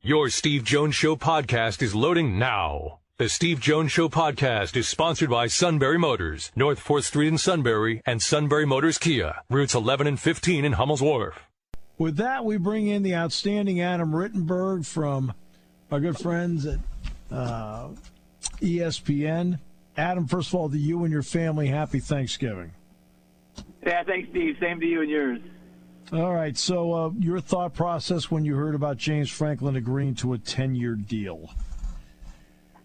Your Steve Jones Show podcast is loading now. The Steve Jones Show podcast is sponsored by Sunbury Motors, North 4th Street in Sunbury, and Sunbury Motors Kia, routes 11 and 15 in Hummel's Wharf. With that, we bring in the outstanding Adam Rittenberg from our good friends at ESPN. Adam, first of all, to you and your family, happy Thanksgiving. Yeah, thanks, Steve. Same to you and yours. All right, so your thought process when you heard about James Franklin agreeing to a 10-year deal.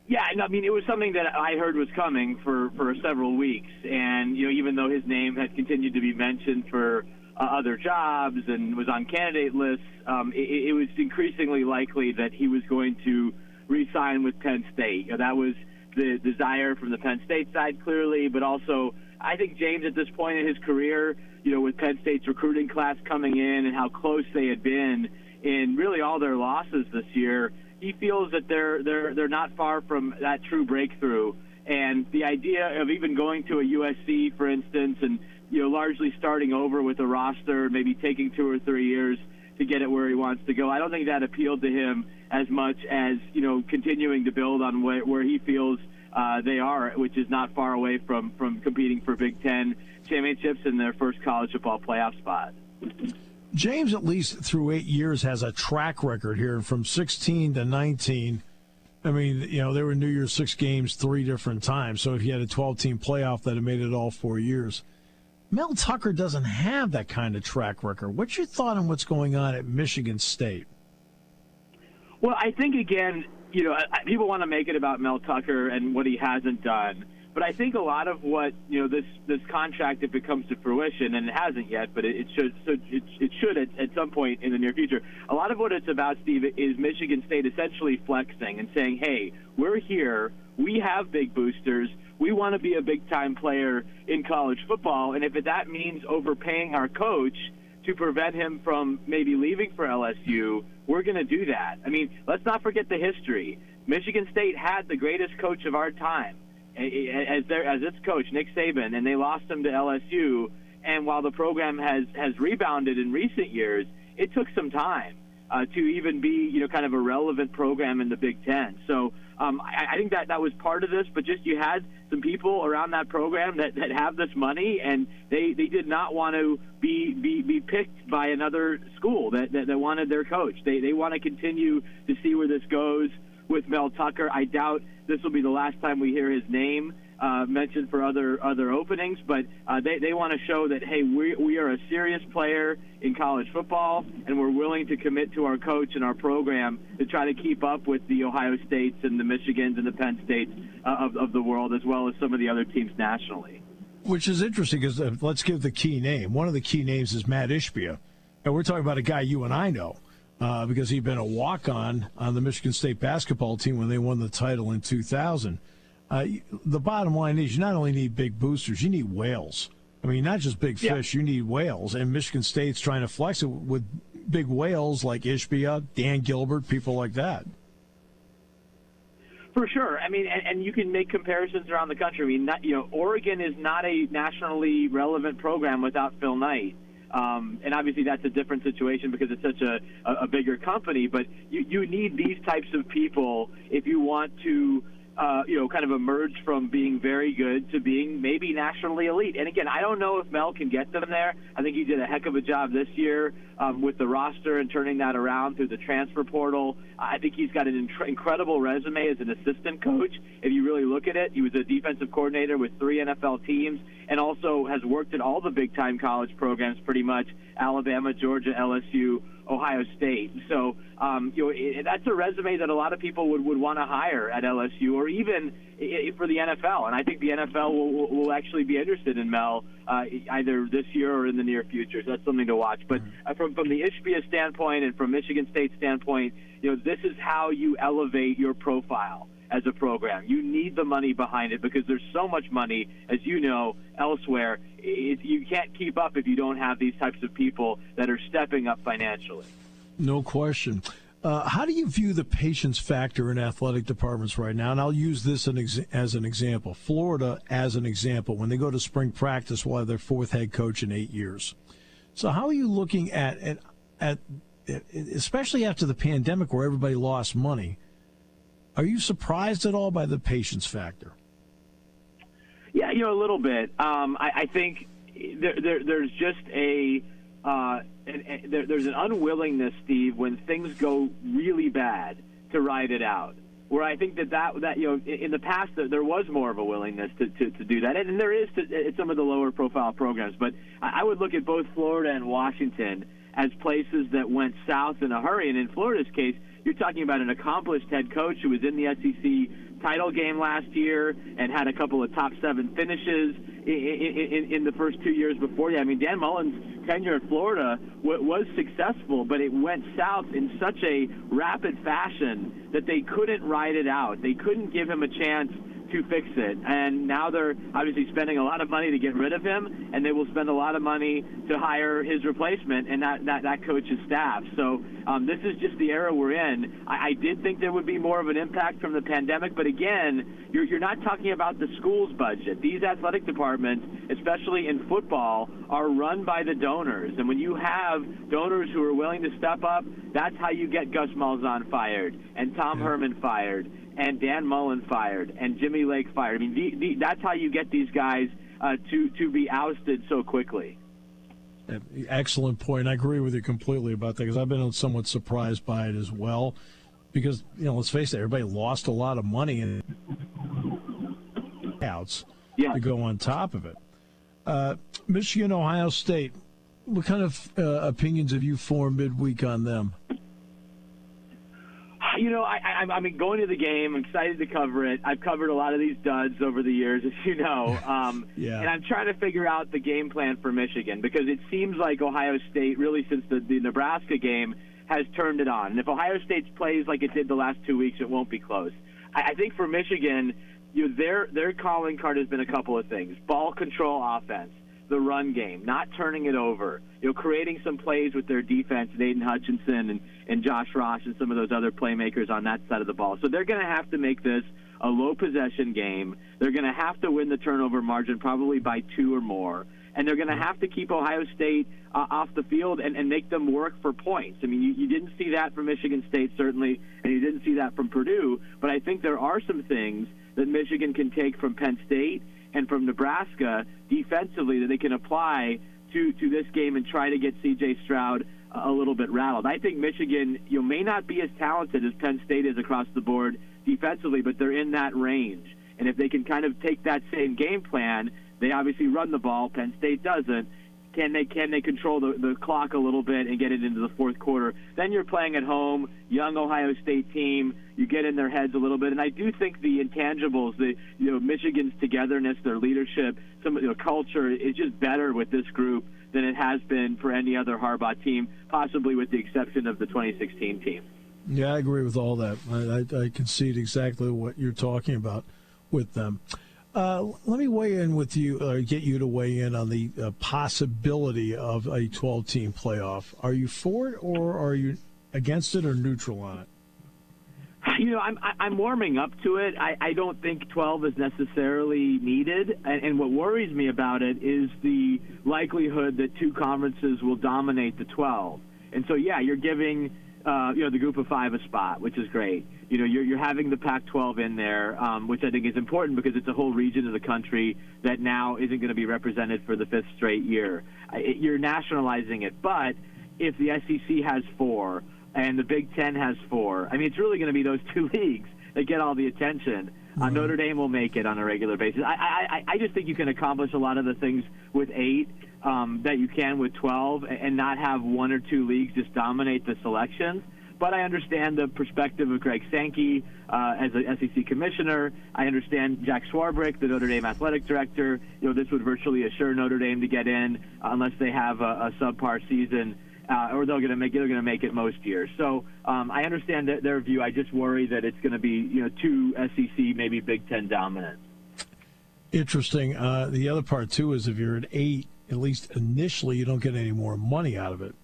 Yeah, I mean, it was something that I heard was coming for several weeks. And, even though his name had continued to be mentioned for other jobs and was on candidate lists, it was increasingly likely that he was going to re-sign with Penn State. That was the desire from the Penn State side, clearly, but also I think James at this point in his career, with Penn State's recruiting class coming in and how close they had been in really all their losses this year, he feels that they're not far from that true breakthrough. And the idea of even going to a USC, for instance, and largely starting over with a roster, maybe taking 2 or 3 years to get it where he wants to go, I don't think that appealed to him as much as continuing to build on where he feels they are, which is not far away from competing for Big Ten championships and their first college football playoff spot. James, at least through 8 years, has a track record here. From 16 to 19, I mean, they were New Year's 6 games 3 different times. So if you had a 12-team playoff, that had made it all 4 years. Mel Tucker doesn't have that kind of track record. What's your thought on what's going on at Michigan State? Well, I think, again, people want to make it about Mel Tucker and what he hasn't done. But I think a lot of what, this contract, if it comes to fruition, and it hasn't yet, but it should at some point in the near future, a lot of what it's about, Steve, is Michigan State essentially flexing and saying, hey, we're here, we have big boosters, we want to be a big-time player in college football, and if that means overpaying our coach to prevent him from maybe leaving for LSU, we're going to do that. I mean, let's not forget the history. Michigan State had the greatest coach of our time as its coach, Nick Saban, and they lost him to LSU. And while the program has rebounded in recent years, it took some time to even be kind of a relevant program in the Big Ten. So I think that was part of this, but just you had some people around that program that have this money, and they did not want to be picked by another school that wanted their coach. They want to continue to see where this goes with Mel Tucker. I doubt this will be the last time we hear his name mentioned for other openings, but they want to show that, hey, we are a serious player in college football, and we're willing to commit to our coach and our program to try to keep up with the Ohio States and the Michigans and the Penn States of the world, as well as some of the other teams nationally. Which is interesting because let's give the key name. One of the key names is Matt Ishbia, and we're talking about a guy you and I know. Because he'd been a walk-on on the Michigan State basketball team when they won the title in 2000. The bottom line is you not only need big boosters, you need whales. I mean, not just big fish, you need whales. And Michigan State's trying to flex it with big whales like Ishbia, Dan Gilbert, people like that. For sure. I mean, and you can make comparisons around the country. I mean, Oregon is not a nationally relevant program without Phil Knight. And obviously that's a different situation because it's such a bigger company, but you need these types of people if you want to, kind of emerge from being very good to being maybe nationally elite. And again, I don't know if Mel can get them there. I think he did a heck of a job this year with the roster and turning that around through the transfer portal. I think he's got an incredible resume as an assistant coach. If you really look at it, he was a defensive coordinator with 3 NFL teams and also has worked at all the big-time college programs pretty much, Alabama, Georgia, LSU, Ohio State. So, that's a resume that a lot of people would want to hire at LSU or even for the NFL. And I think the NFL will actually be interested in Mel either this year or in the near future. So that's something to watch. But from the Ishbia standpoint and from Michigan State's standpoint, this is how you elevate your profile as a program. You need the money behind it because there's so much money, as you know, elsewhere. You can't keep up if you don't have these types of people that are stepping up financially. No question. How do you view the patience factor in athletic departments right now? And I'll use this as an example. Florida, as an example, when they go to spring practice, will have their 4th head coach in 8 years. So how are you looking at especially after the pandemic where everybody lost money. Are you surprised at all by the patience factor? Yeah, a little bit. I think there's just there's an unwillingness, Steve, when things go really bad to ride it out. Where I think that in the past there was more of a willingness to do that, and there is at some of the lower profile programs. But I would look at both Florida and Washington as places that went south in a hurry. And in Florida's case, you're talking about an accomplished head coach who was in the SEC title game last year and had a couple of top 7 finishes in the first 2 years before. I mean, Dan Mullen's tenure at Florida was successful, but it went south in such a rapid fashion that they couldn't ride it out. They couldn't give him a chance to fix it. And now they're obviously spending a lot of money to get rid of him, and they will spend a lot of money to hire his replacement and that coach's staff. So this is just the era we're in. I did think there would be more of an impact from the pandemic, but again, you're not talking about the school's budget. These athletic departments, especially in football, are run by the donors. And when you have donors who are willing to step up, that's how you get Gus Malzahn fired and Tom Herman fired and Dan Mullen fired, and Jimmy Lake fired. I mean, that's how you get these guys to be ousted so quickly. Excellent point. I agree with you completely about that because I've been somewhat surprised by it as well. Because, let's face it, everybody lost a lot of money in outs to go on top of it. Michigan, Ohio State, what kind of opinions have you formed midweek on them? I mean, going to the game, I'm excited to cover it. I've covered a lot of these duds over the years, as you know. And I'm trying to figure out the game plan for Michigan because it seems like Ohio State, really since the Nebraska game, has turned it on. And if Ohio State plays like it did the last 2 weeks, it won't be close. I think for Michigan, their calling card has been a couple of things. Ball control offense, the run game, not turning it over, creating some plays with their defense, and Aiden Hutchinson and Josh Ross and some of those other playmakers on that side of the ball. So they're going to have to make this a low-possession game. They're going to have to win the turnover margin probably by 2 or more. And they're going to have to keep Ohio State off the field and make them work for points. I mean, you didn't see that from Michigan State, certainly, and you didn't see that from Purdue. But I think there are some things that Michigan can take from Penn State and from Nebraska defensively that they can apply to this game and try to get C.J. Stroud a little bit rattled. I think Michigan may not be as talented as Penn State is across the board defensively, but they're in that range. And if they can kind of take that same game plan, they obviously run the ball. Penn State doesn't. Can they control the clock a little bit and get it into the fourth quarter? Then you're playing at home, young Ohio State team. You get in their heads a little bit, and I do think the intangibles, Michigan's togetherness, their leadership, some culture is just better with this group than it has been for any other Harbaugh team, possibly with the exception of the 2016 team. Yeah, I agree with all that. I concede exactly what you're talking about with them. Let me weigh in with you, or get you to weigh in on the possibility of a 12-team playoff. Are you for it, or are you against it, or neutral on it? I'm warming up to it. I don't think 12 is necessarily needed, and what worries me about it is the likelihood that 2 conferences will dominate the 12. And so, you're giving the group of 5 a spot, which is great. You're having the Pac-12 in there, which I think is important because it's a whole region of the country that now isn't going to be represented for the 5th straight year. You're nationalizing it, but if the SEC has 4 and the Big Ten has 4, I mean, it's really going to be those 2 leagues that get all the attention. Notre Dame will make it on a regular basis. I just think you can accomplish a lot of the things with 8 that you can with 12 and not have 1 or 2 leagues just dominate the selections. But I understand the perspective of Greg Sankey as an SEC commissioner. I understand Jack Swarbrick, the Notre Dame athletic director. This would virtually assure Notre Dame to get in unless they have a subpar season, or they're going to make it most years. So I understand their view. I just worry that it's going to be 2 SEC, maybe Big Ten dominant. Interesting. The other part too is if you're at 8, at least initially, you don't get any more money out of it,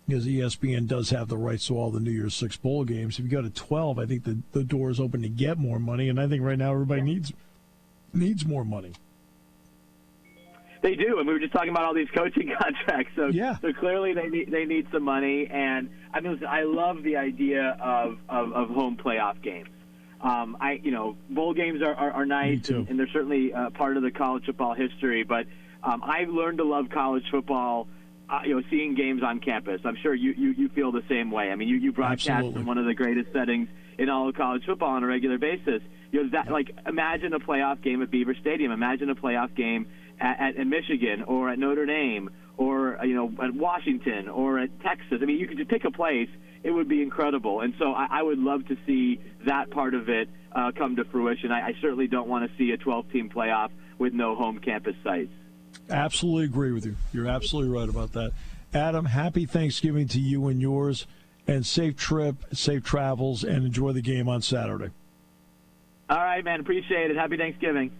because ESPN does have the rights to all the New Year's 6 bowl games. If you go to 12, I think the door is open to get more money, and I think right now everybody needs more money. They do, and we were just talking about all these coaching contracts. So, yeah. So clearly they need some money, and I mean, listen, I love the idea of home playoff games. Bowl games are nice, and they're certainly part of the college football history. But I've learned to love college football. Seeing games on campus. I'm sure you feel the same way. I mean, you broadcast Absolutely. in one of the greatest settings in all of college football on a regular basis. Imagine a playoff game at Beaver Stadium. Imagine a playoff game at Michigan or at Notre Dame or at Washington or at Texas. I mean, you could just pick a place. It would be incredible. And so I would love to see that part of it come to fruition. I certainly don't want to see a 12-team playoff with no home campus sites. Absolutely agree with you. You're absolutely right about that. Adam, happy Thanksgiving to you and yours, and safe trip, safe travels, and enjoy the game on Saturday. All right, man. Appreciate it. Happy Thanksgiving.